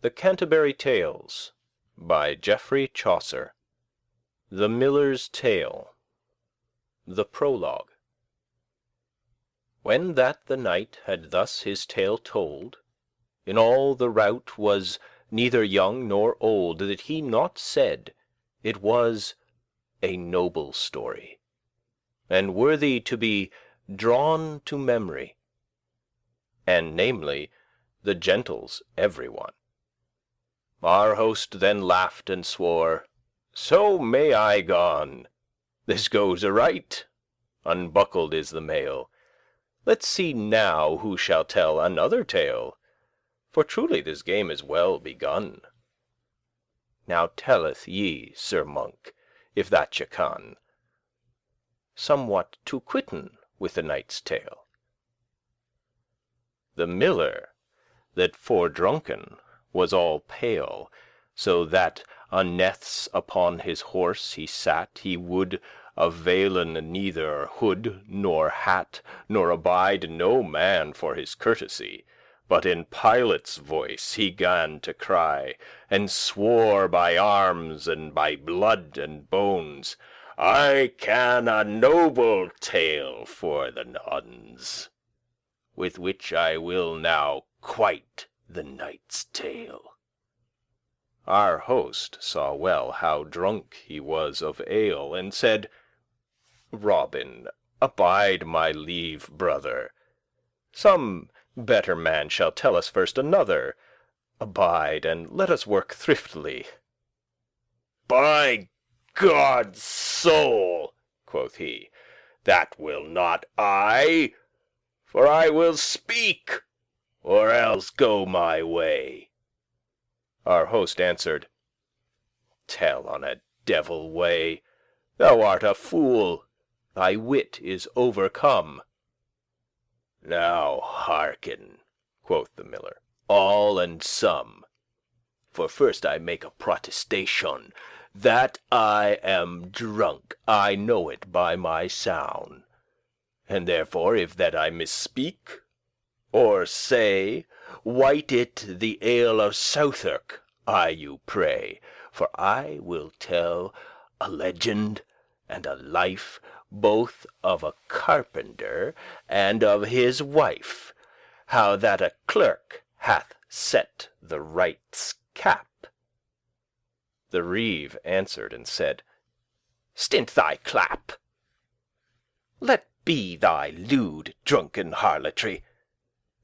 The Canterbury Tales by Geoffrey Chaucer. The Miller's Tale. The Prologue. When that the knight had thus his tale told, in all the rout was neither young nor old that he not said it was a noble story, and worthy to be drawn to memory, and namely the gentles every one. Our host then laugh'd and swore, "So may I gon. This goes aright. Unbuckled is the mail. Let's see now who shall tell another tale, for truly this game is well begun. Now telleth ye, Sir Monk, if that ye can, somewhat to quitten with the knight's tale." The miller, that fordrunken, was all pale, so that unnethes upon his horse he sat. He would availen neither hood nor hat, nor abide no man for his courtesy, but in Pilate's voice he gan to cry, and swore by arms and by blood and bones, "I can a noble tale for the nuns, with which I will now quite the knight's tale." Our host saw well how drunk he was of ale, and said, "Robin, abide my leave, brother. Some better man shall tell us first another. Abide, and let us work thriftily." "By God's soul," quoth he, "that will not I, for I will speak, or else go my way." Our host answered, "Tell on a devil way. Thou art a fool. Thy wit is overcome." "Now hearken," quoth the miller, "all and some. For first I make a protestation, that I am drunk, I know it by my sound. And therefore if that I misspeak, or say, wite it the ale of Southwark, I you pray. For I will tell a legend and a life, both of a carpenter and of his wife, how that a clerk hath set the wright's cap." The reeve answered and said, "Stint thy clap. Let be thy lewed drunken harlotry.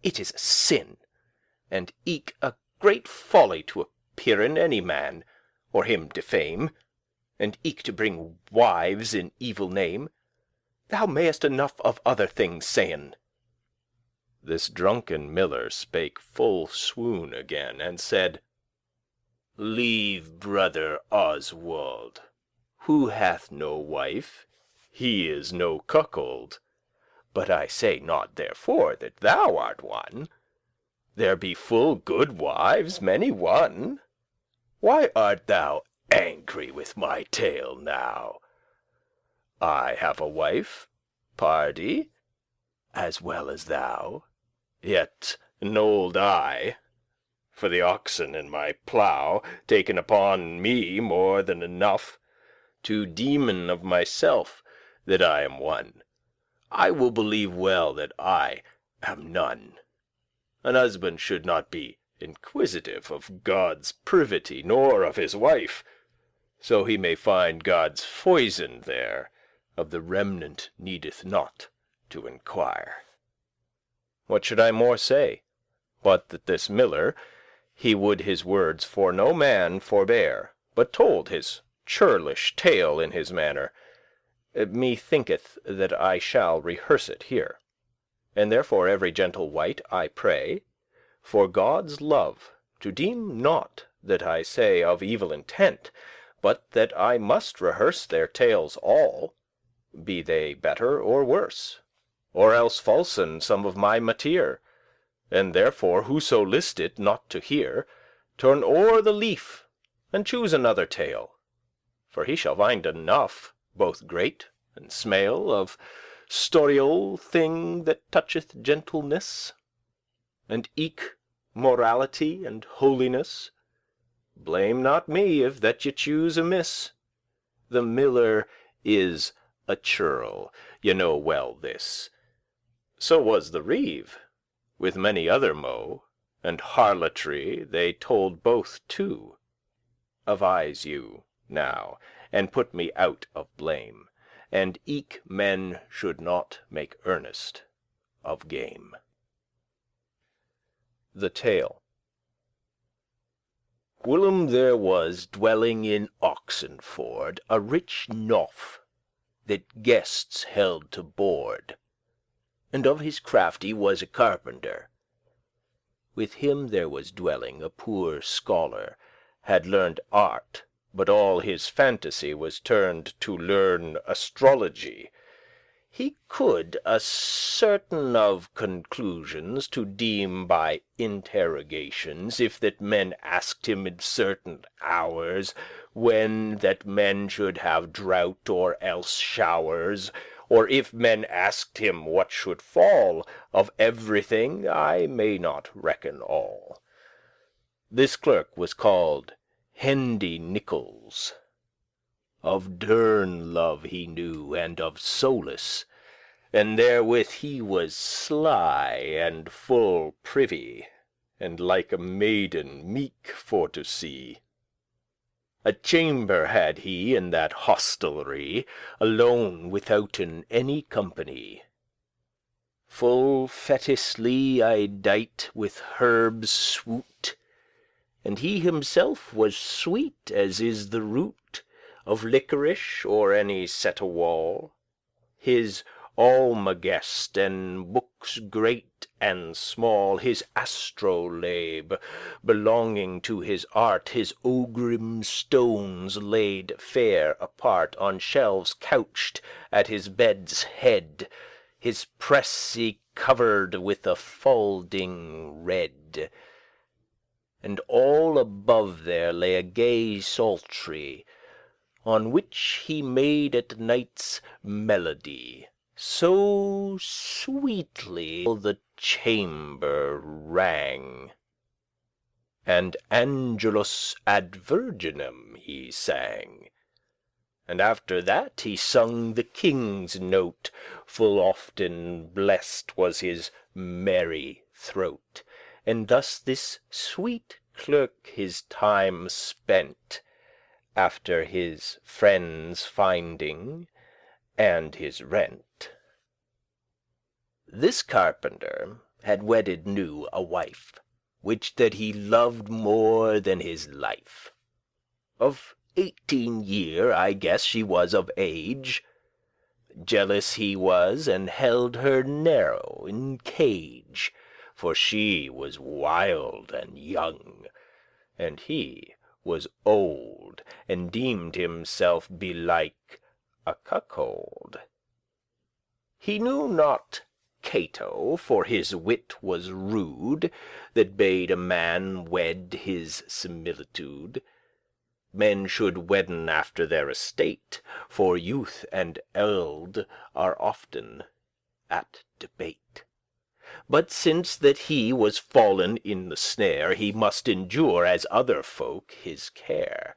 It is a sin, and eke a great folly, to appear in any man, or him defame, and eke to bring wives in evil name. Thou mayest enough of other things sayn." This drunken miller spake full swoon again, and said, "Leave brother Oswald, who hath no wife, he is no cuckold. But I say not therefore that thou art one. There be full good wives, many one. Why art thou angry with my tale now? I have a wife, pardie, as well as thou, yet an old I, for the oxen in my plough, taken upon me more than enough to deemen of myself that I am one. I will believe well that I am none. An husband should not be inquisitive of God's privity, nor of his wife, so he may find God's foison there. Of the remnant needeth not to enquire." What should I more say, but that this miller, he would his words for no man forbear, but told his churlish tale in his manner. Me thinketh that I shall rehearse it here. And therefore every gentle wight I pray, for God's love, to deem not that I say of evil intent, but that I must rehearse their tales all, be they better or worse, or else falsen some of my mateer. And therefore whoso listed not to hear, turn o'er the leaf and choose another tale, for he shall find enough, both great and smale, of storiol thing that toucheth gentleness, and eke morality and holiness. Blame not me if that ye choose amiss. The miller is a churl, ye know well this. So was the reeve, with many other mo', and harlotry they told both too. Avise you now, and put me out of blame, and eke men should not make earnest of game. The Tale. Whilom there was dwelling in Oxenford a rich knoff, that guests held to board, and of his craft he was a carpenter. With him there was dwelling a poor scholar, had learned art, but all his fantasy was turned to learn astrology. He could a certain of conclusions to deem by interrogations, if that men asked him in certain hours, when that men should have drought or else showers, or if men asked him what should fall. Of everything I may not reckon all. This clerk was called Hendy Nichols. Of dern love he knew, and of solace, and therewith he was sly and full privy, and like a maiden meek for to see. A chamber had he in that hostelry, alone withouten any company. Full fetisly I dight with herbs swoot, and he himself was sweet as is the root of licorice or any set wall. His almagest and books great and small, his astrolabe belonging to his art, his ogrim stones laid fair apart, on shelves couched at his bed's head, his pressy covered with a falding red. And all above there lay a gay psaltery, on which he made at nights melody, so sweetly the chamber rang. And Angelus ad Virginem he sang. And after that he sung the king's note, full often blessed was his merry throat. And thus this sweet clerk his time spent, after his friends finding, and his rent. This carpenter had wedded new a wife, which that he loved more than his life. Of 18 year, I guess, she was of age. Jealous he was, and held her narrow in cage, for she was wild and young, and he was old, and deemed himself belike a cuckold. He knew not Cato, for his wit was rude, that bade a man wed his similitude. Men should wedden after their estate, for youth and eld are often at debate. But since that he was fallen in the snare, he must endure as other folk his care.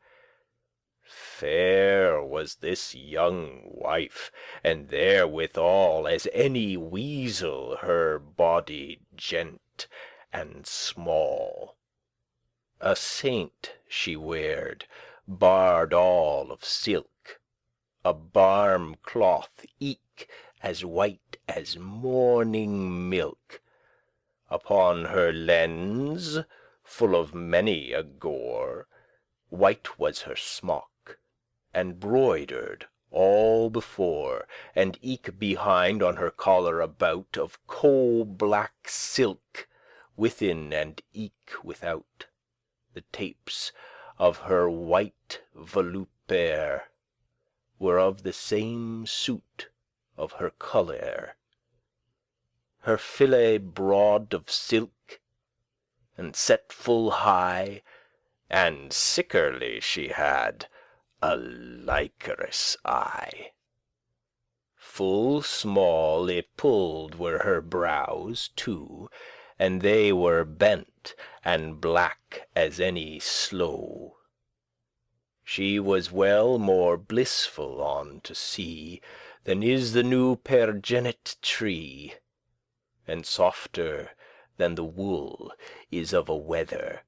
Fair was this young wife, and therewithal as any weasel her body gent and small. A saint she weared, barred all of silk, a barm cloth eke as white as morning milk. Upon her lens, full of many a gore, white was her smock, and broidered all before, and eke behind on her collar about, of coal-black silk, within and eke without. The tapes of her white volupere were of the same suit of her colour. Her fillet broad of silk, and set full high, and sickerly she had a likerous eye. Full small y-pulled were her brows too, and they were bent wet and black as any sloe. She was well more blissful on to see than is the new pergenet tree, and softer than the wool is of a wether,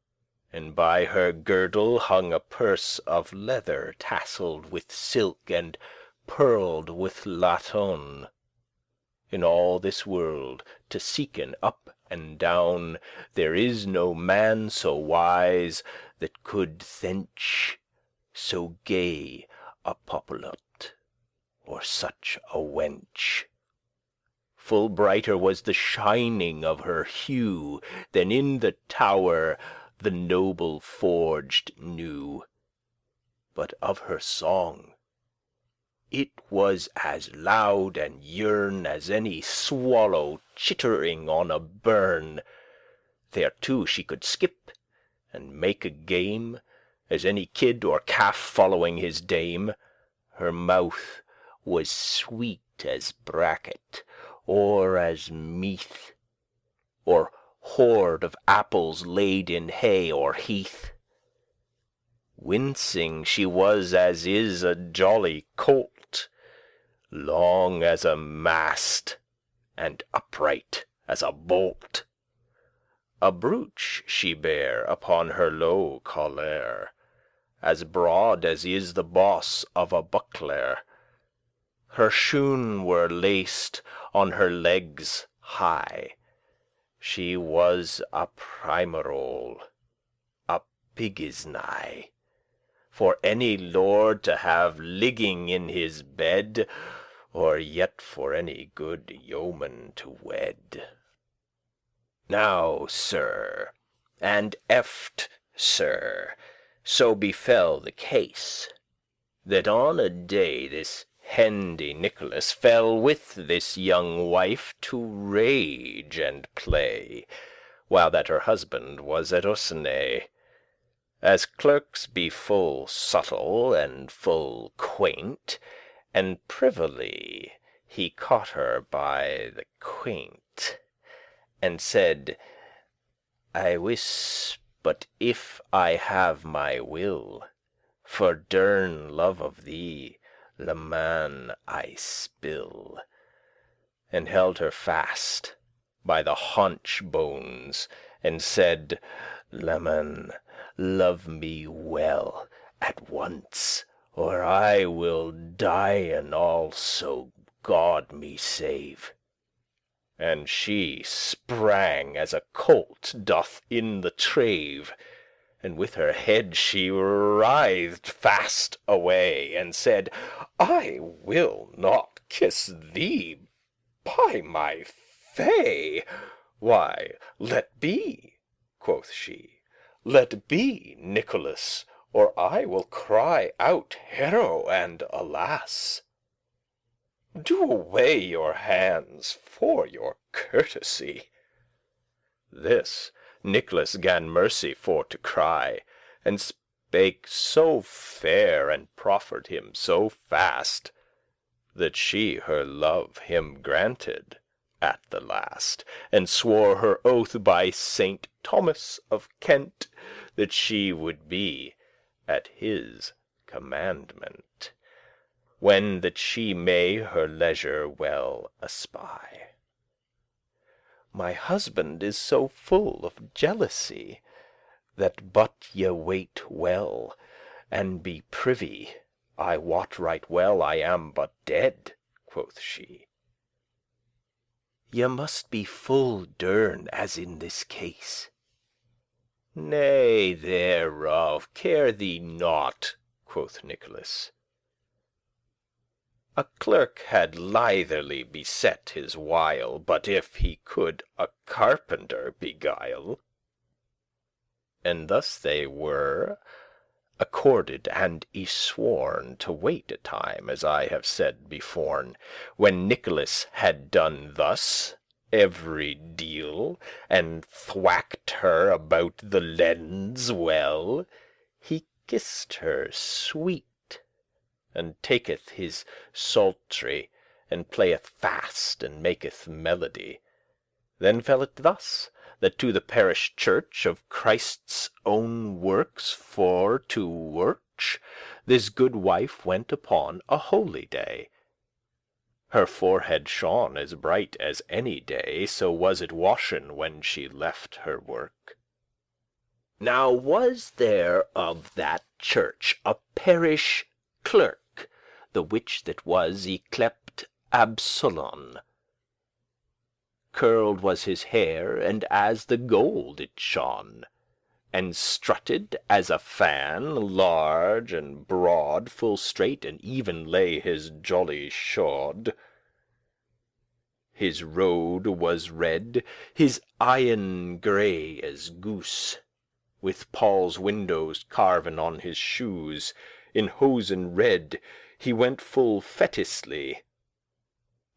and by her girdle hung a purse of leather tasselled with silk and pearled with laton. In all this world, to seeken up and down, there is no man so wise that could thench so gay a populot, or such a wench. Full brighter was the shining of her hue than in the tower the noble forged knew. But of her song, it was as loud and yearn as any swallow chittering on a burn. Thereto she could skip and make a game, as any kid or calf following his dame. Her mouth was sweet as bracket, or as meath, or hoard of apples laid in hay or heath. Wincing she was as is a jolly colt, long as a mast, and upright as a bolt. A brooch she bare upon her low collar, as broad as is the boss of a buckler. Her shoon were laced on her legs high. She was a primerole, a pigisnay, for any lord to have ligging in his bed, or yet for any good yeoman to wed. Now, sir, and eft, sir, so befell the case, that on a day this Hendy Nicholas fell with this young wife to rage and play, while that her husband was at Usenay. As clerks be full subtle and full quaint, and privily he caught her by the quaint, and said, "I wis but if I have my will, for dern love of thee, leman I spill," and held her fast by the haunch bones, and said, "Leman, love me well at once, or I will dien all, so God me save." And she sprang as a colt doth in the trave, and with her head she writhed fast away, and said, "I will not kiss thee, by my fay." "Why, let be," quoth she, "let be, Nicholas, or I will cry out hero and alas." "Do away your hands for your courtesy." This Nicholas gan mercy for to cry, and spake so fair and proffered him so fast, that she her love him granted at the last, and swore her oath by Saint Thomas of Kent that she would be at his commandment, when that she may her leisure well espy. My husband is so full of jealousy, that but ye wait well, and be privy, I wot right well I am but dead," quoth she. "Ye must be full dern as in this case." "Nay, thereof care thee naught," quoth Nicholas. A clerk had litherly beset his wile, but if he could a carpenter beguile. And thus they were accorded and y-sworn to wait a time, as I have said beforn. When Nicholas had done thus every deal, and thwacked her about the lens well, he kissed her sweet, and taketh his psaltery, and playeth fast, and maketh melody. Then fell it thus, that to the parish church of Christ's own works for to worch, this good wife went upon a holy day. Her forehead shone as bright as any day, so was it washen when she left her work. Now was there of that church a parish clerk, the which that was yclept Absolon. Curled was his hair, and as the gold it shone, and strutted as a fan, large and broad, full straight and even lay his jolly shod. His road was red, his eyen grey as goose, with Paul's windows carven on his shoes. In hosen red he went full fetisly.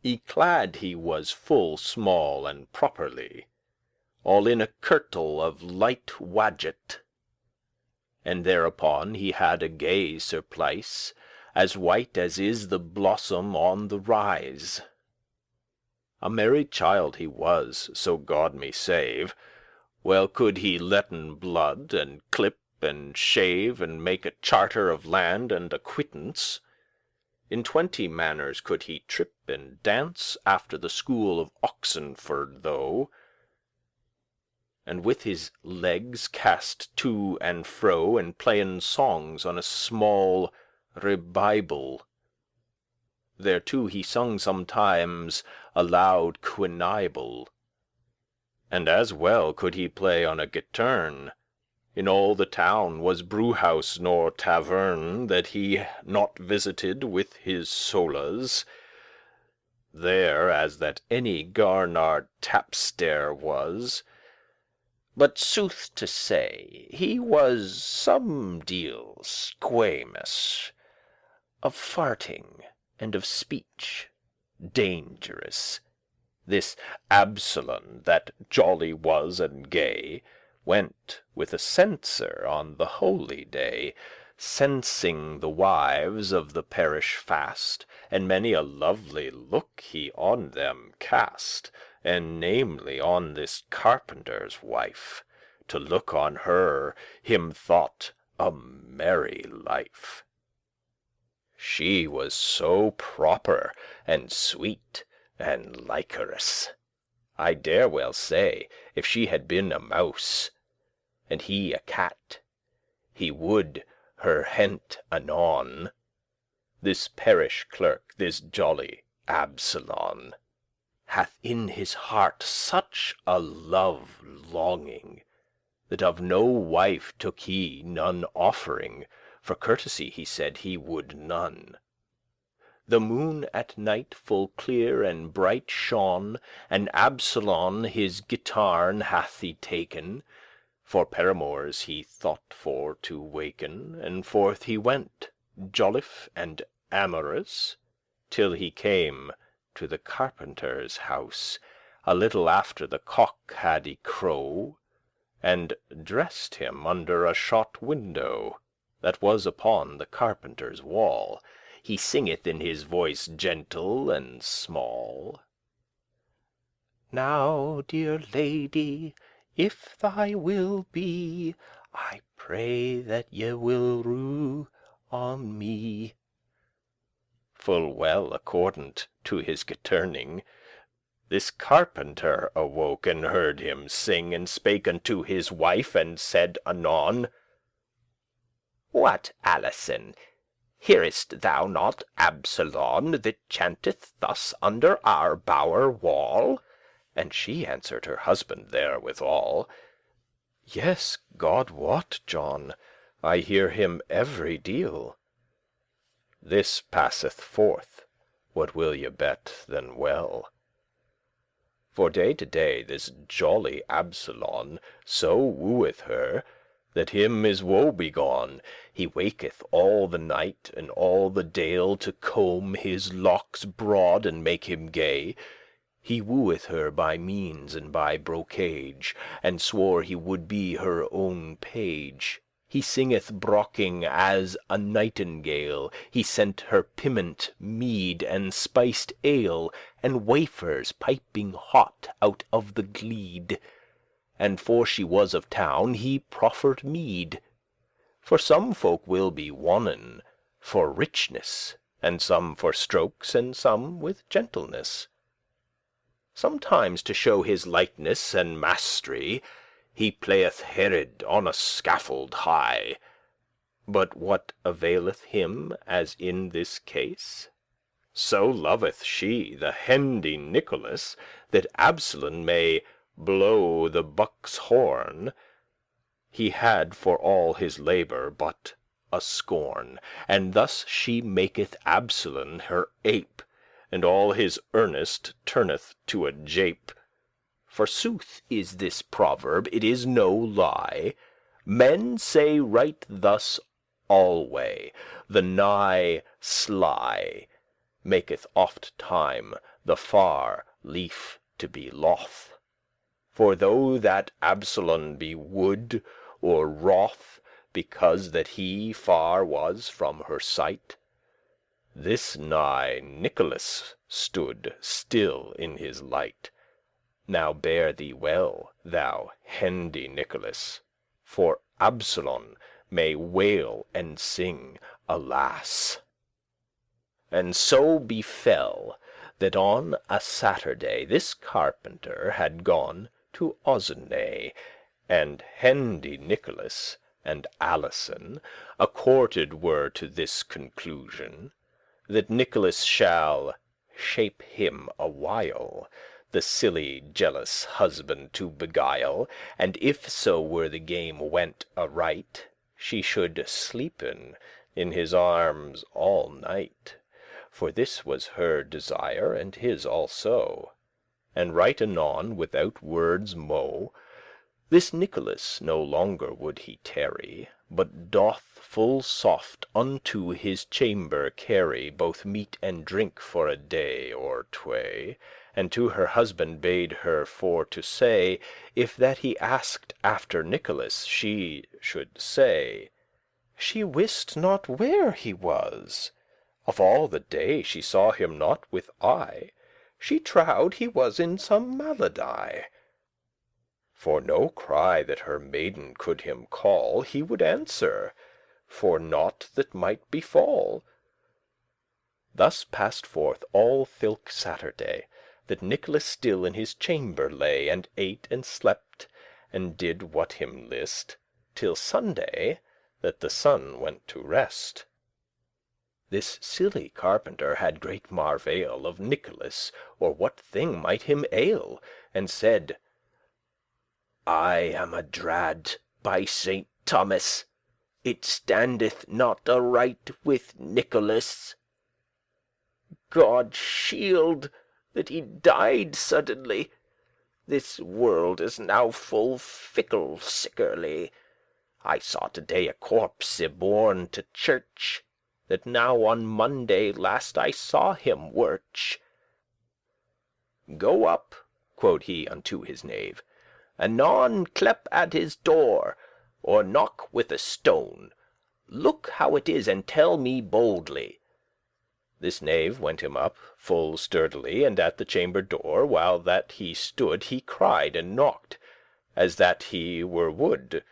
Y-clad he was full small and properly, all in a kirtle of light waget, and thereupon he had a gay surplice, as white as is the blossom on the rise. A merry child he was, so God me save. Well could he letten blood, and clip, and shave, and make a charter of land and a quittance. In 20 manners could he trip and dance, after the school of Oxenford though, and with his legs cast to and fro, and playen songs on a small rebible. Thereto he sung sometimes a loud quinibble, and as well could he play on a gittern. In all the town was brewhouse nor tavern that he not visited with his solas. There as that any garnard tapster was. But sooth to say, he was some deal squamous, of farting and of speech, dangerous. This Absolon, that jolly was and gay, went with a censer on the holy day, censing the wives of the parish fast, and many a lovely look he on them cast, and namely on this carpenter's wife. To look on her him thought a merry life. She was so proper and sweet and likerous, I dare well say, if she had been a mouse, and he a cat, he would her hent anon. This parish clerk, this jolly Absolon, hath in his heart such a love longing, that of no wife took he none offering, for courtesy he said he would none. The moon at night full clear and bright shone, and Absolon his guitarn hath he taken, for paramours he thought for to waken, and forth he went, jolliffe and amorous, till he came to the carpenter's house, a little after the cock had y-crow, and dressed him under a shot window that was upon the carpenter's wall. He singeth in his voice gentle and small. Now, dear lady, if thy will be, I pray that ye will rue on me. Full well accordant to his gitterning, this carpenter awoke and heard him sing, and spake unto his wife, and said anon, "What, Alison, hearest thou not Absolon that chanteth thus under our bower wall?" And she answered her husband therewithal, "Yes, God wot, John, I hear him every deal." This passeth forth, what will ye bet than well? For day to day this jolly Absolon so wooeth her, that him is woe begone. He waketh all the night and all the dale to comb his locks broad and make him gay. He wooeth her by means and by brocage, and swore he would be her own page. He singeth brocking as a nightingale. He sent her piment, mead, and spiced ale, and wafers piping hot out of the glede. and for she was of town, he proffered mead. For some folk will be wonnen for richness, and some for strokes, and some with gentleness. Sometimes to show his lightness and mastery, he playeth Herod on a scaffold high. But what availeth him as in this case? So loveth she the hendy Nicholas, that Absolon may blow the buck's horn. He had for all his labour but a scorn, and thus she maketh Absolon her ape, and all his earnest turneth to a jape. Forsooth is this proverb, it is no lie. Men say right thus alway, the nigh sly maketh oft time the far lief to be loth. For though that Absolon be wood or wroth, because that he far was from her sight, this nigh Nicholas stood still in his light. Now bear thee well, thou hendy Nicholas, for Absolon may wail and sing, alas. And so befell that on a Saturday this carpenter had gone to Osnay, and hendy Nicholas and Alison accorded were to this conclusion, that Nicholas shall shape him a while, the silly jealous husband to beguile, and if so were the game went aright, she should sleepen in his arms all night. For this was her desire, and his also. And right anon, without wordes mo', this Nicholas no longer would he tarry, but doth full soft unto his chamber carry both meat and drink for a day or tway, and to her husband bade her for to say, if that he asked after Nicholas, she should say she wist not where he was. Of all the day she saw him not with eye, she trowed he was in some malady. For no cry that her maiden could him call he would answer, for naught that might befall. Thus passed forth all thilke Saturday, that Nicholas still in his chamber lay, and ate and slept, and did what him list, till Sunday, that the sun went to rest. This silly carpenter had great marvail of Nicholas, or what thing might him ail, and said, "I am adrad, by Saint Thomas, it standeth not aright with Nicholas. God shield that he died suddenly. This world is now full fickle sickerly. I saw today a corpse y-borne to church, that now on Monday last I saw him wirch. Go up," quoth he unto his knave, "anon clepe at his door, or knock with a stone. Look how it is, and tell me boldly." This knave went him up full sturdily, and at the chamber door, while that he stood, he cried and knocked, as that he were wood.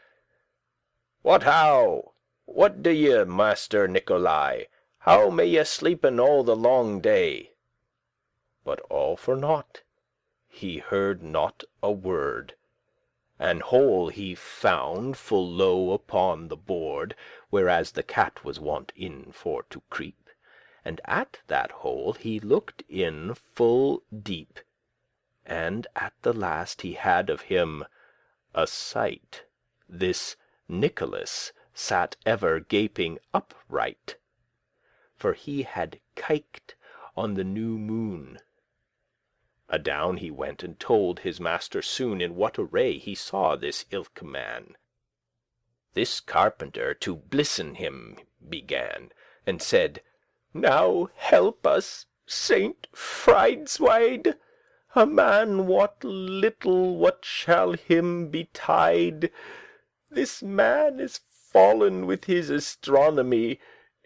"What how? What do ye, Master Nicolai? How may ye sleepen all the long day?" But all for naught. He heard not a word. An hole he found full low upon the board, whereas the cat was wont in for to creep, and at that hole he looked in full deep, and at the last he had of him a sight. This Nicholas sat ever gaping upright, for he had kyked on the new moon. Adown he went and told his master soon in what array he saw this ilke man. This carpenter to blisten him began, and said, "Now help us, Saint Friedeswide. A man wot little what shall him betide. This man is fallen with his astronomy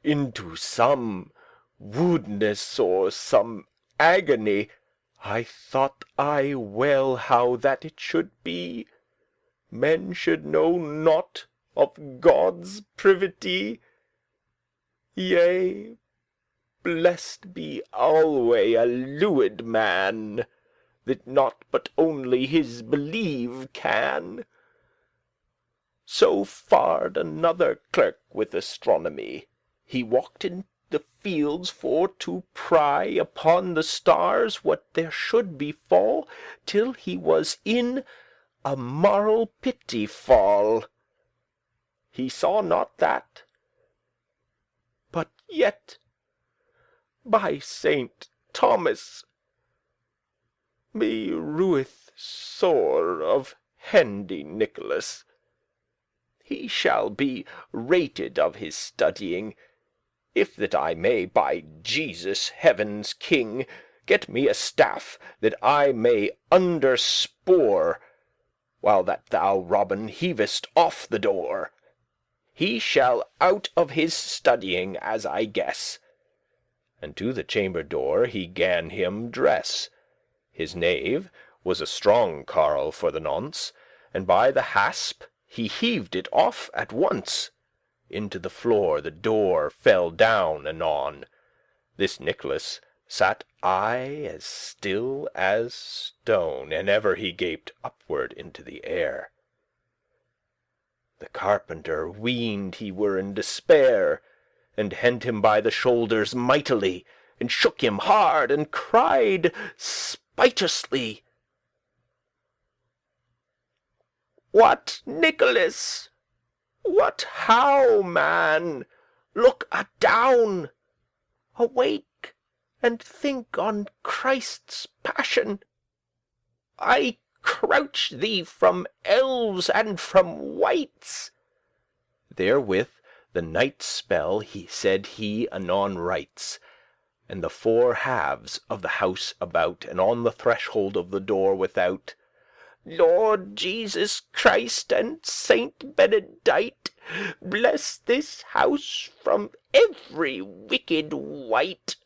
into some woodness or some agony. I thought I well how that it should be. men should know naught of God's privity. Yea, blessed be alway a lewed man, that not but only his believe can. So far'd another clerk with astronomy. He walked in the fields for to pry upon the stars what there should befall, till he was in a moral pity fall. He saw not that, but yet, by Saint Thomas, me rueth sore of Hendy Nicholas. He shall be rated of his studying, if that I may, by Jesus heaven's king, get me a staff that I may underspore, while that thou, Robin, heavest off the door. He shall out of his studying, as I guess. And to the chamber door he gan him dress. His knave was a strong carle for the nonce, and by the hasp he heaved it off at once. Into the floor the door fell down anon. This Nicholas sat aye as still as stone, and ever he gaped upward into the air. The carpenter weened he were in despair, and hent him by the shoulders mightily, and shook him hard, and cried spitously, "What, Nicholas? What how, man? Look adown. Awake, and think on Christ's passion. I crouch thee from elves and from wights." Therewith the night's spell he said he anon writes, and the four halves of the house about, and on the threshold of the door without, "Lord Jesus Christ and Saint Benedight, bless this house from every wicked wight,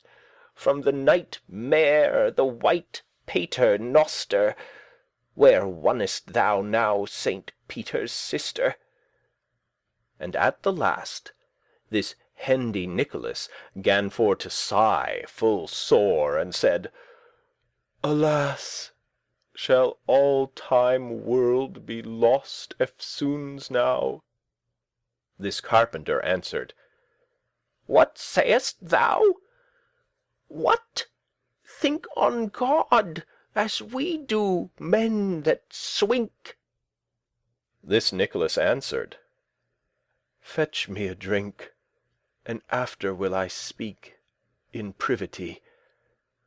from the nightmare, the white pater noster. Where wonnest thou now, Saint Peter's sister?" And at the last this Hendy Nicholas gan for to sigh full sore, and said, "Alas, shall all time world be lost eftsoons now?" This carpenter answered, "What sayest thou? What? Think on God, as we do, men that swink." This Nicholas answered, "Fetch me a drink, and after will I speak in privity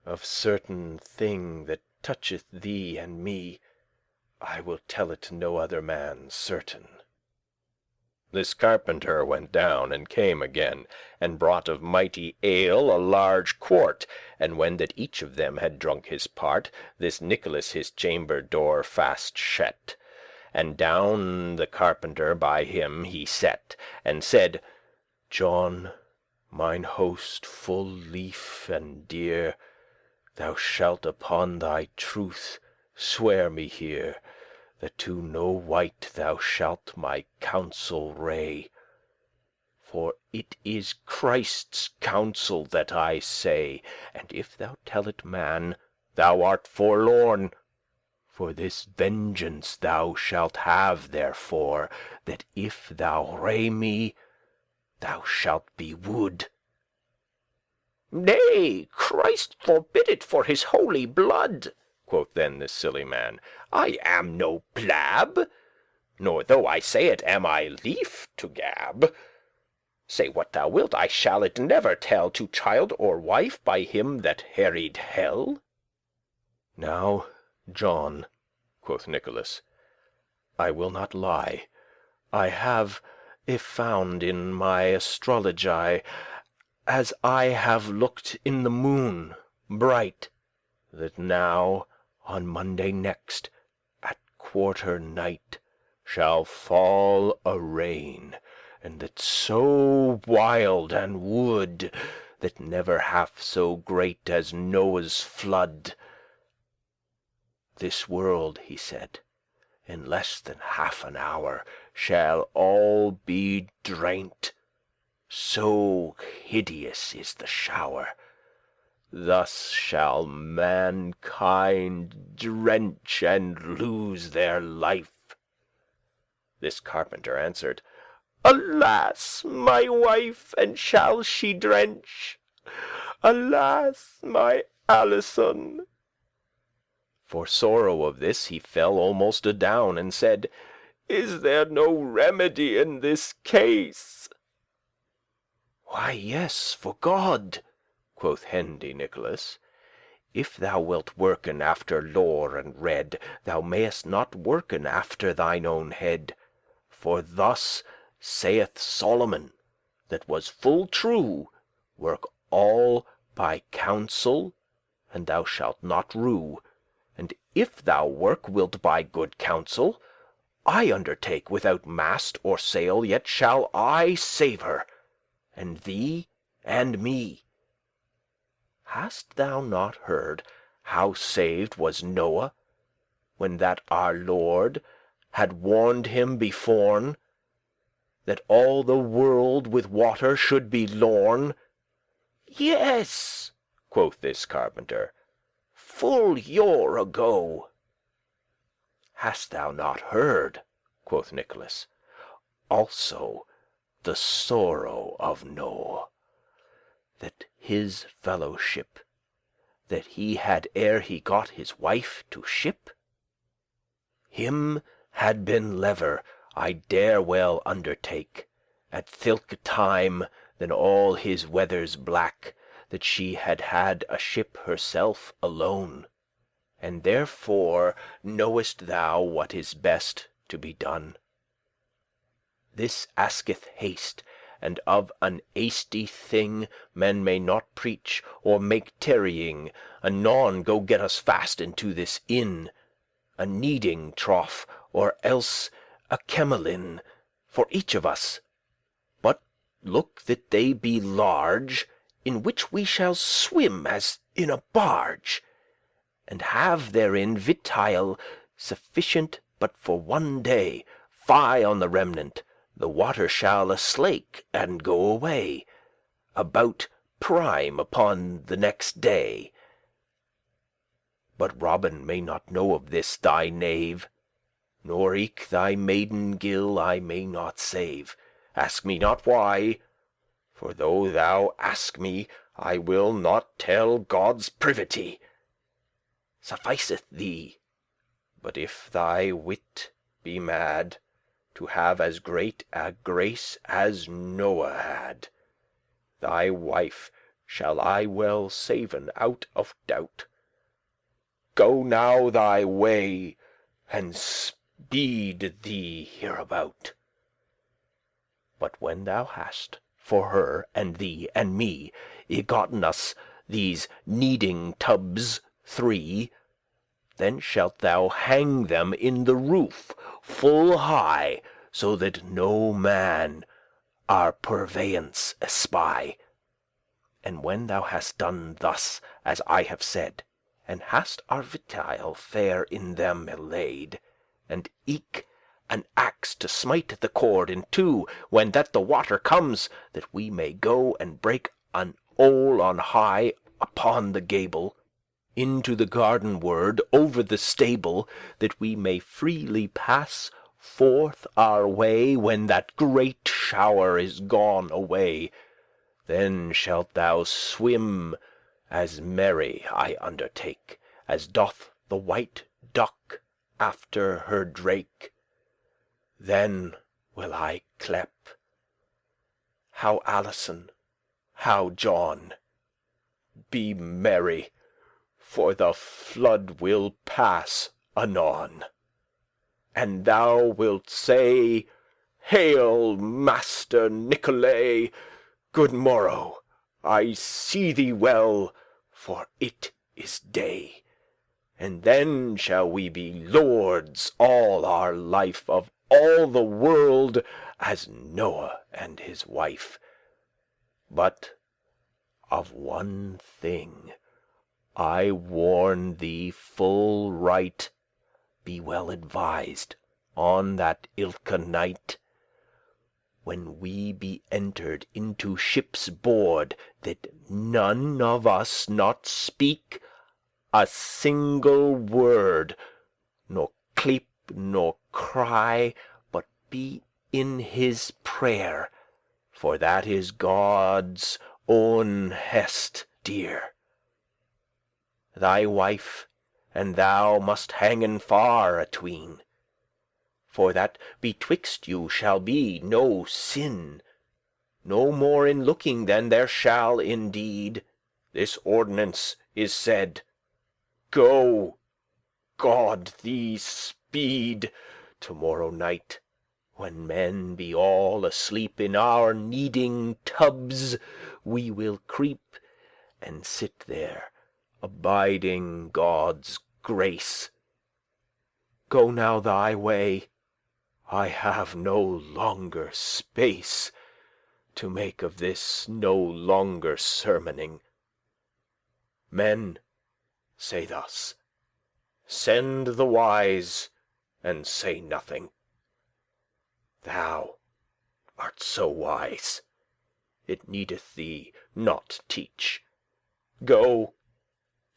of certain thing that toucheth thee and me. I will tell it to no other man certain." This carpenter went down and came again, and brought of mighty ale a large quart. And when that each of them had drunk his part, this Nicholas his chamber door fast shet, and down the carpenter by him he set, and said, "John, mine host full lief and dear, thou shalt upon thy truth swear me here, that to no wight thou shalt my counsel ray. For it is Christ's counsel that I say, and if thou tell it man, thou art forlorn. For this vengeance thou shalt have therefore, that if thou ray me, thou shalt be wood." "Nay, Christ forbid it for his holy blood," quoth then this silly man. "I am no plab, nor though I say it am I lief to gab. Say what thou wilt, I shall it never tell to child or wife by him that harried hell." "Now, John," quoth Nicholas, "I will not lie. I have y-found in my astrology, as I have looked in the moon bright, that now on Monday next at quarter night shall fall a rain, and that so wild and wood, that never half so great as Noah's flood. This world, he said, In less than half an hour shall all be draint, so hideous is the shower. Thus shall mankind drench and lose their life." This carpenter answered, "Alas, my wife, and shall she drench? Alas, my Alison." For sorrow of this he fell almost adown, and said, "Is there no remedy in this case?" "Why, yes, for God," quoth Hendy Nicholas. "If thou wilt worken after lore and rede, thou mayest not worken after thine own head. For thus saith Solomon, that was full true, work all by counsel, and thou shalt not rue. And if thou work wilt by good counsel, I undertake, without mast or sail, yet shall I save her, and thee and me. Hast thou not heard how saved was Noah, when that our Lord had warned him beforn, that all the world with water should be lorn?" "Yes," quoth this carpenter, "full yore ago." "Hast thou not heard," quoth Nicholas, "also the sorrow of Noe, that his fellowship that he had ere he got his wife to ship? Him had been lever, I dare well undertake, at thilke time than all his weathers black, that she had had a ship herself alone. And therefore knowest thou what is best to be done. This asketh haste, and of an hasty thing men may not preach or make tarrying. Anon go get us fast into this inn, a kneading trough, or else a kemelin, for each of us. But look that they be large, in which we shall swim as in a barge, and have therein vitile sufficient but for one day. Fie on the remnant, the water shall aslake and go away about prime upon the next day. But Robin may not know of this, thy knave, nor eke thy maiden Gill I may not save. Ask me not why, for though thou ask me, I will not tell God's privity. Sufficeth thee, but if thy wit be mad, to have as great a grace as Noah had, thy wife shall I well saven out of doubt. Go now thy way, and speed thee hereabout. But when thou hast, for her and thee and me, y-gotten us these kneading tubs 3, then shalt thou hang them in the roof full high, so that no man our purveyance espy. And when thou hast done thus as I have said, and hast our vitile fair in them y-laid, and eke an axe to smite the cord in two, when that the water comes, that we may go and break an hole on high upon the gable, into the garden ward, over the stable, that we may freely pass forth our way, when that great shower is gone away. Then shalt thou swim as merry, I undertake, as doth the white duck after her drake. Then will I clepe. How Alison, how John, be merry, for the flood will pass anon. And thou wilt say, Hail, Master Nicholay, good morrow, I see thee well, for it is day. And then shall we be lords all our life of all the world, as Noah and his wife. But of one thing I warn thee full right, be well advised on that ilke night, when we be entered into ship's board, that none of us not speak a single word, nor cleep nor cry, but be in his prayer, for that is God's own hest dear. Thy wife and thou must hangen far atween, for that betwixt you shall be no sin, no more in looking than there shall in deed. This ordinance is said. Go, God thee speed. To-morrow night, when men be all asleep in our kneading tubs, we will creep and sit there, abiding God's grace. Go now thy way. I have no longer space to make of this no longer sermoning. Men, say thus: send the wise, and say nothing. Thou art so wise, it needeth thee not teach. Go,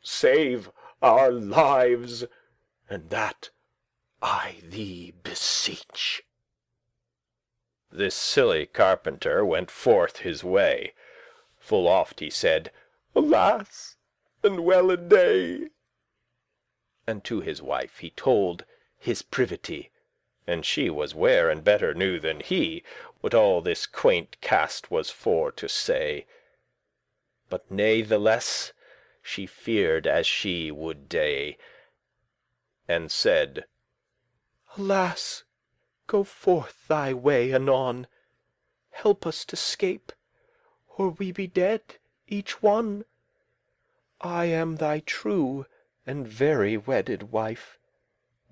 save our lives, and that I thee beseech. This silly carpenter went forth his way. Full oft he said, Alas, and well a day. And to his wife he told his privity, and she was ware and better knew than he what all this quaint cast was for to say. But natheless she feared as she would dey, and said, Alas, go forth thy way anon. Help us to 'scape, or we be dead each one. I am thy true and very wedded wife.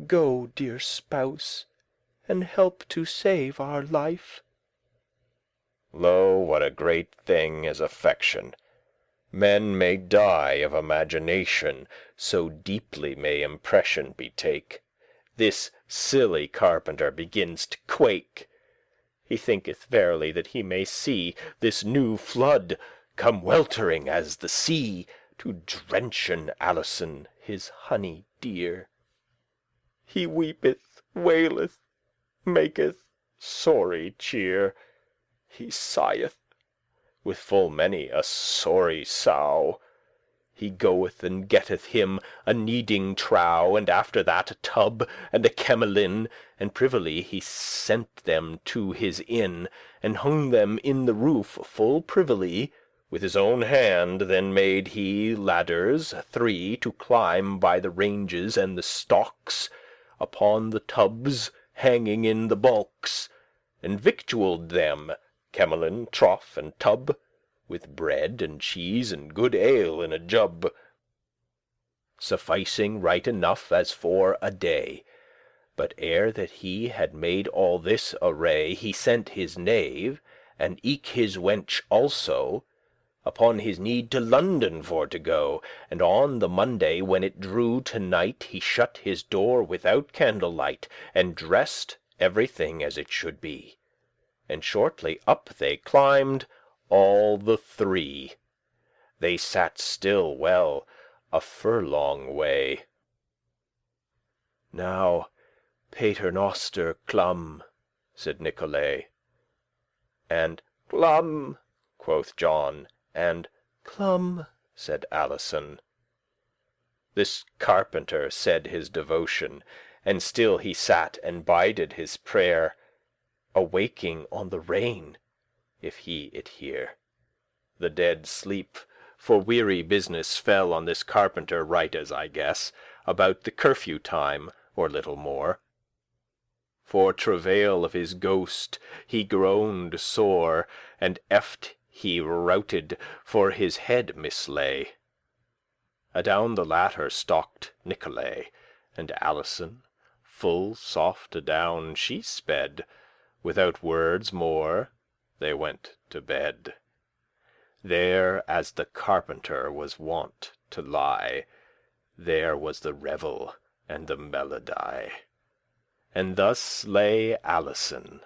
Go, dear spouse, and help to save our life. Lo, what a great thing is affection! Men may die of imagination, so deeply may impression be take. This silly carpenter begins to quake. He thinketh verily that he may see this new flood come weltering as the sea, to drenchen Alison, his honey dear. He weepeth, waileth, maketh sorry cheer. He sigheth with full many a sorry sow. He goeth and getteth him a kneading trough, and after that a tub and a kemelin, and privily he sent them to his inn, and hung them in the roof full privily with his own hand. Then made he ladders 3 to climb by the ranges and the stocks upon the tubs hanging in the bulks, and victualled them, kemelin, trough, and tub, with bread and cheese and good ale in a jub, sufficing right enough as for a day. But ere that he had made all this array, he sent his knave, and eke his wench also, upon his need to London for to go. And on the Monday, when it drew to night, he shut his door without candlelight, and dressed everything as it should be. And shortly up they climbed, all the 3. They sat still well a furlong way. Now, Paternoster clum, said Nicolay. And clum, quoth John, and clum, said Alison. This carpenter said his devotion, and still he sat and bided his prayer, awaking on the rain, if he it hear. The dead sleep, for weary business, fell on this carpenter right as I guess, about the curfew time, or little more. For travail of his ghost he groaned sore, and eft he routed, for his head mislay. Adown the latter stalked Nicolay, and Alison, full soft adown she sped. Without wordes more they went to bed. There as the carpenter was wont to lie, there was the revel and the melody. And thus lay Alison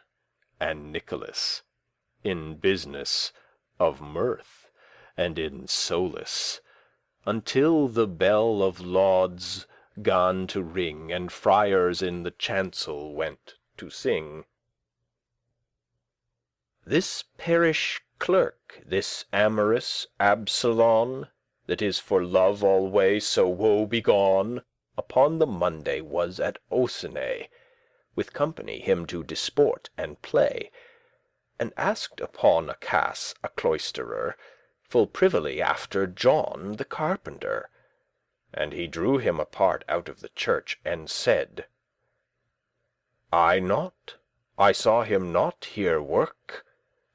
and Nicholas in business of mirth and in solace, until the bell of laudes gan to ring, and friars in the chancel went to sing. This parish clerk, this amorous Absolon, that is for love alway so woe begone, upon the Monday was at Ocené, with company him to disport and play, and asked upon a cas a cloisterer full privily after John the carpenter. And he drew him apart out of the church, and said, I saw him not here work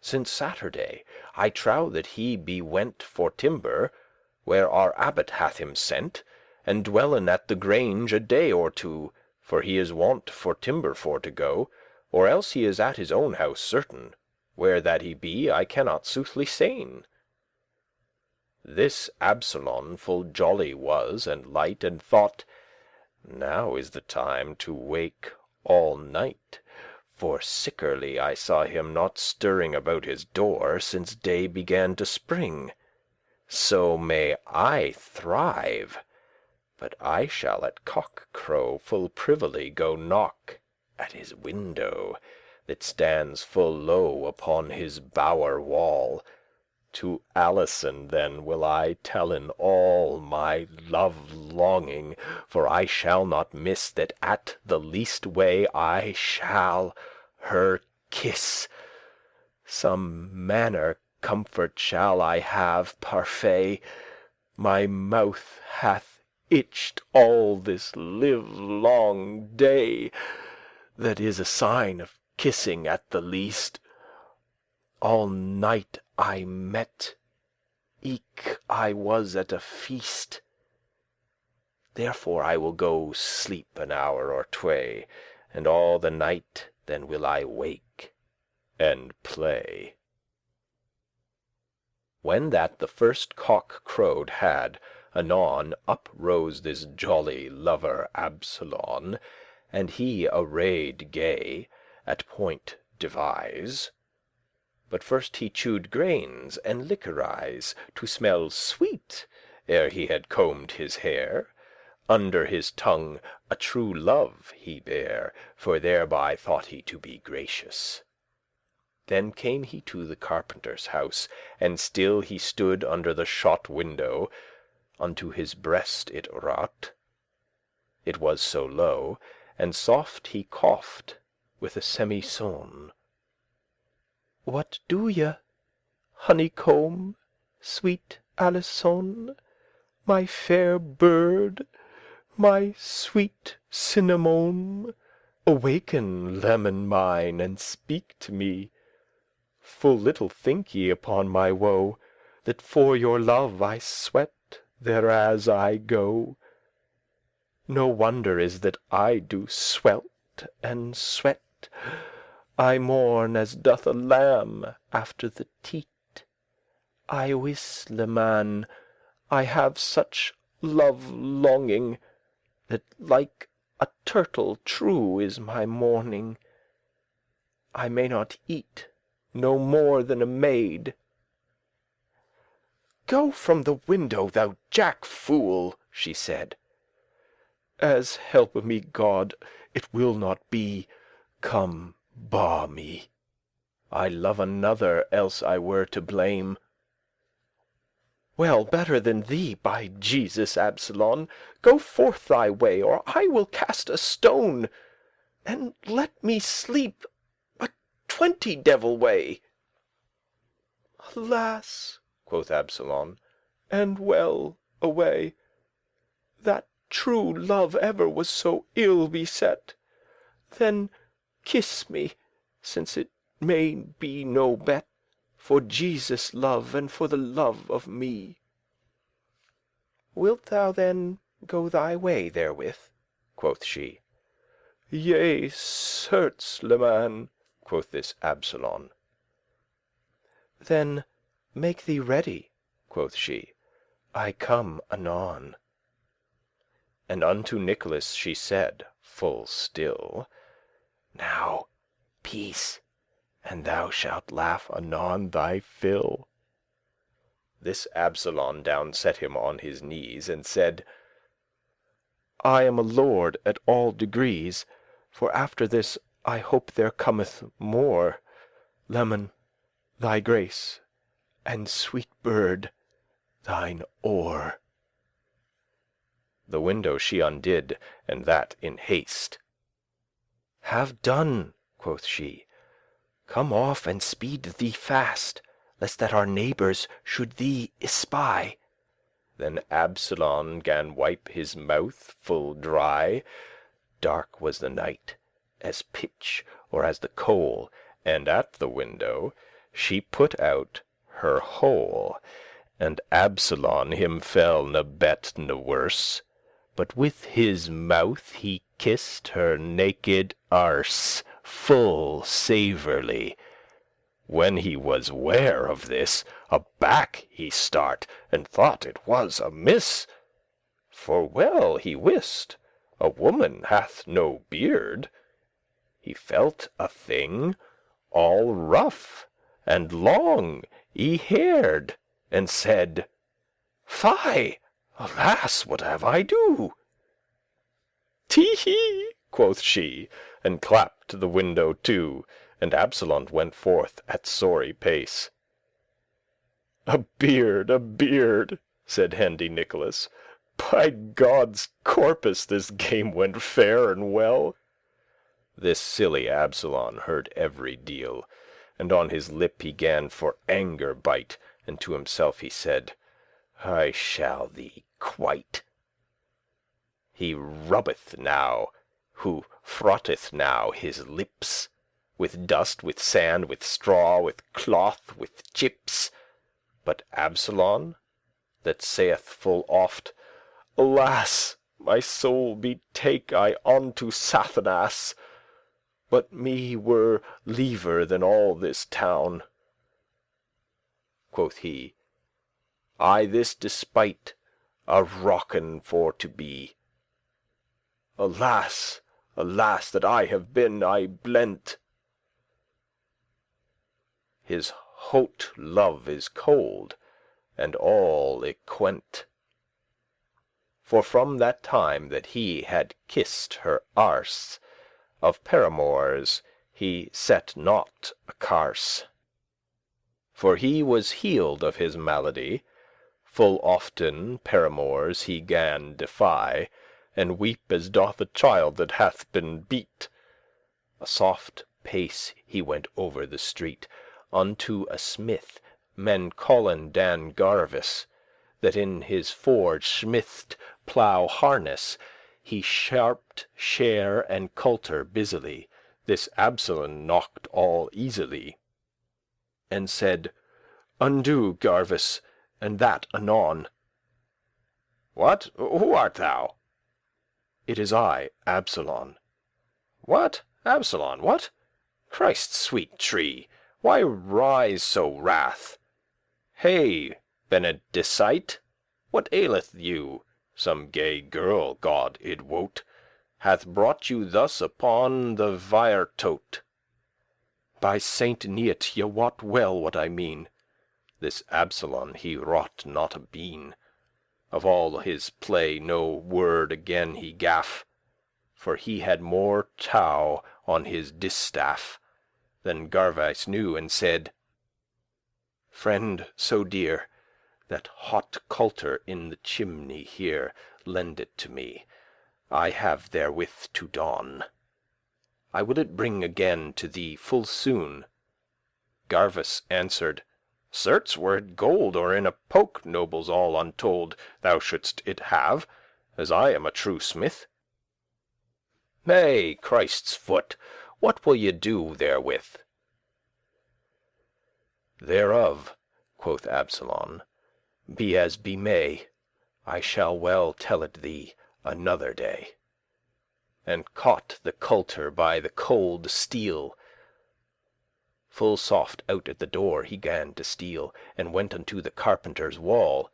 since Saturday. I trow that he be went for timber, where our abbot hath him sent, and dwellen at the grange a day or two, for he is wont for timber for to go, or else he is at his own house certain. Where that he be, I cannot soothly sayn. This Absolon full jolly was and light, and thought, now is the time to wake all night, for sickerly I saw him not stirring about his door since day began to spring. So may I thrive, but I shall at cock crow full privily go knock at his window, that stands full low upon his bower wall. To Alison then will I tellen all my love longing, for I shall not miss that at the least way I shall her kiss. Some manner comfort shall I have parfait. My mouth hath itched all this livelong day, that is a sign of kissing at the least. All night I met, eke I was at a feast. Therefore I will go sleep an hour or tway, and all the night then will I wake and play. When that the first cock crowed had, anon up rose this jolly lover Absolon, and he arrayed gay, at point devise. But first he chewed grains and liquorize, to smell sweet, ere he had combed his hair. Under his tongue a true love he bare, for thereby thought he to be gracious. Then came he to the carpenter's house, and still he stood under the shot window. Unto his breast it wrought, it was so low, and soft he coughed with a semicone. "What do ye, honeycomb, sweet Alison, my fair bird, my sweet cinnamome? Awaken, lemon mine, and speak to me. Full little think ye upon my woe, that for your love I sweat thereas I go. No wonder is that I do swelt and sweat. I mourn as doth a lamb after the teat. I wis, leman, I have such love longing, that like a turtle true is my mourning. I may not eat no more than a maid." "Go from the window, thou jack fool," she said. "As helpe me God, it will not be. Come, ba me. I love another, else I were to blame." "Well, better than thee, by Jesus, Absolon. Go forth thy way, or I will cast a stone, and let me sleep a 20 devil way." "Alas," quoth Absolon, "and well away, that true love ever was so ill beset. Then kiss me, since it may be no bet, for Jesus' love, and for the love of me." "Wilt thou then go thy way therewith?" quoth she. "Yea, certes, leman," quoth this Absolon. "Then make thee ready," quoth she, "I come anon." And unto Nicholas she said, full still, "Now, peace, and thou shalt laugh anon thy fill." This Absolon down set him on his knees, and said, "I am a lord at all degrees, For after this I hope there cometh more. Leman, thy grace, and sweet bird, thine oar." The window she undid, and that in haste. "Have done," quoth she, "come off and speed thee fast, Lest that our neighbours should thee espy." Then Absolon gan wipe his mouth full dry. Dark was the night, as pitch or as the coal, And at the window she put out her hole. And Absolon him fell ne bet ne worse, But with his mouth he kissed her naked arse Full savourly. When he was ware of this, aback he start, And thought it was amiss. For well he wist a woman hath no beard. He felt a thing all rough and long y-haired, And said, "Fie, alas, what have I do?" "Tee hee," quoth she, and clapped the window to, And Absolon went forth at sorry pace. A beard," said handy Nicholas. "By God's corpus, this game went fair and well." This silly Absolon heard every deal, And on his lip he gan for anger bite, And to himself he said, "I shall thee quite." He rubbeth now, who frotteth now his lips, With dust, with sand, with straw, with cloth, with chips. But Absolon, that saith full oft, "Alas, my soul betake I unto Satanas, But me were liever than all this town," quoth he, "I this despite a rocken for to be. Alas, alas, that I have been aye blent. His hote love is cold, and all y-quent. For from that time that he had kissed her arse, Of paramours he set not a carse. For he was healed of his malady. Full often paramours he gan defy, And weep as doth a child that hath been beat. A soft pace he went over the street, Unto a smith, men callen Dan Garvis, That in his forge smithed plough harness. He sharped share and coulter busily. This Absolon knocked all easily, And said, "Undo, Garvis, and that anon." "What? Who art thou?" "It is I, Absolon." "What? Absolon, what? Christ's sweet tree, why rise so wrath? Hey, Benedicite, what aileth you? Some gay girl, God it wot, Hath brought you thus upon the viretote." "By Saint Neot, ye wot well what I mean." This Absolon he wrought not a bean. Of all his play no word again he gaff, For he had more tow on his distaff Than Garvice knew, and said, "Friend so dear, That hot coulter in the chimney here, Lend it to me, I have therewith to don. I will it bring again to thee full soon." Garvice answered, "Certes, were it gold, Or in a poke, nobles all untold, Thou shouldst it have, as I am a true smith." "Nay, Christe's foot, what will ye do therewith?" "Thereof," quoth Absolon, "be as be may, I shall well tell it thee another day." And caught the coulter by the cold steel. Full soft out at the door he gan to steal, And went unto the carpenter's wall.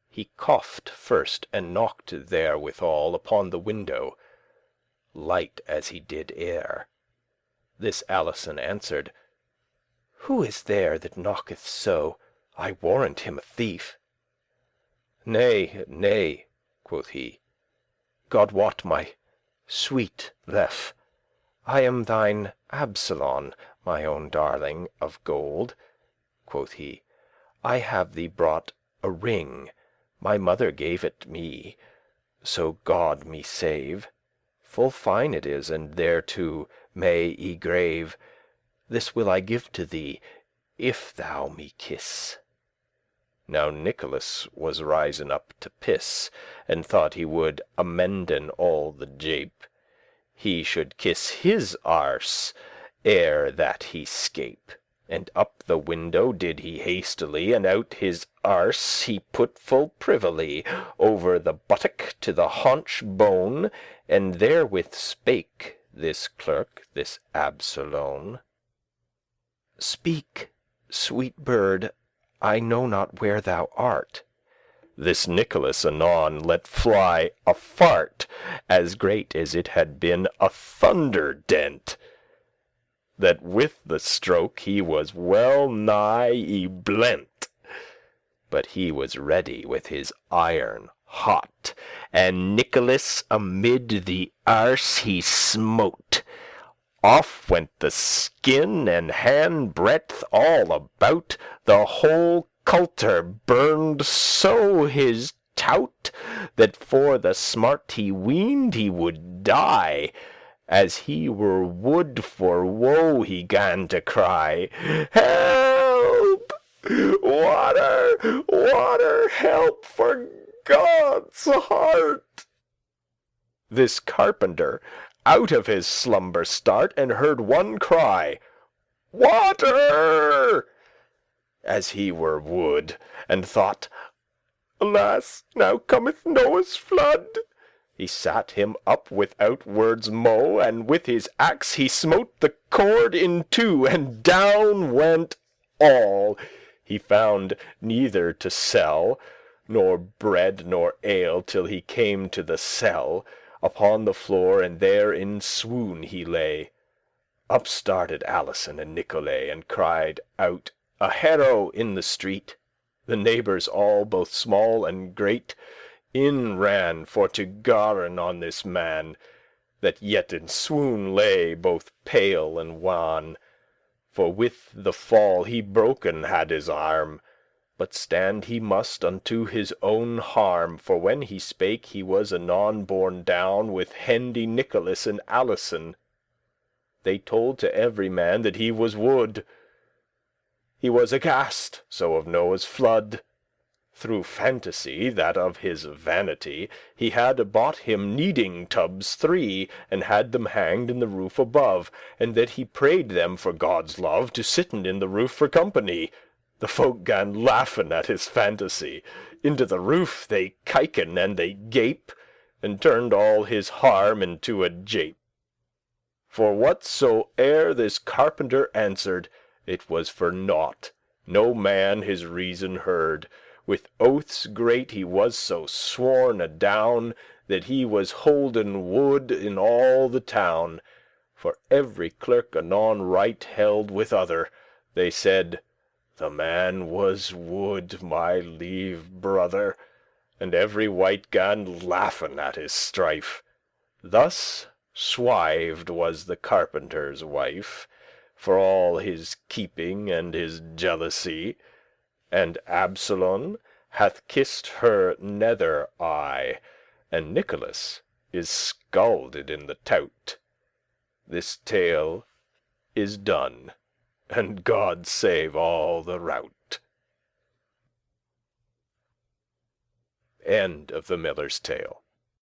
He coughed first, and knocked therewithal upon the window, light as he did air. This Alison answered, "Who is there that knocketh so? I warrant him a thief." "Nay, nay," quoth he, "God wot, my sweet lefe, I am thine Absolon, my own darling of gold," quoth he. "I have thee brought a ring, my mother gave it me, so God me save. Full fine it is, and thereto may y grave. This will I give to thee, if thou me kiss." Now Nicholas was risen up to piss, and thought he would amenden all the jape. He should kiss his arse ere that he scape. And up the window did he hastily, and out his arse he put full privily over the buttock to the haunch bone, and therewith spake this clerk, this Absolon. "Speak, sweet bird, I know not where thou art." This Nicholas anon let fly a fart, as great as it had been a thunder dent, that with the stroke he was well nigh y blent. But he was ready with his iron hot, and Nicholas amid the arse he smote. Off went the skin and hand breadth all about. The whole culter burned so his tout, that for the smart he weened he would die. As he were wood for woe he gan to cry, "Help! Water! Water! Help, for God's heart!" This carpenter out of his slumber start, and heard one cry, "Water!" as he were wood, and thought, "Alas, now cometh Noah's flood." He sat him up without wordes mo', and with his axe he smote the cord in two, and down went all. He found neither to sell, nor bread nor ale, till he came to the cell. Upon the floor, and there in swoon he lay. Up started Alison and Nicholay, and cried out, "A hero in the street!" The neighbours all, both small and great, in ran for to garen on this man, that yet in swoon lay, both pale and wan. For with the fall he broken had his arm, but stand he must unto his own harm. For when he spake, he was anon borne down with Hendy, Nicholas, and Alison. They told to every man that he was wood. He was aghast so of Noah's flood. Through fantasy, that of his vanity, he had bought him kneading tubs 3, and had them hanged in the roof above, and that he prayed them for God's love to sitten in the roof for company. The folk gan laughen at his fantasy. Into the roof they kiken and they gape, and turned all his harm into a jape. For whatsoe'er this carpenter answered, it was for naught. No man his reason heard. With oaths great he was so sworn adown, that he was holden wood in all the town. For every clerk anon right held with other. They said, "The man was wood, my lieve brother," and every wight gan laughen at his strife. Thus swived was the carpenter's wife, for all his keeping and his jealousy, and Absolon hath kissed her nether eye, and Nicholas is scalded in the tout. This tale is done, and God save all the rout. End of the Miller's Tale.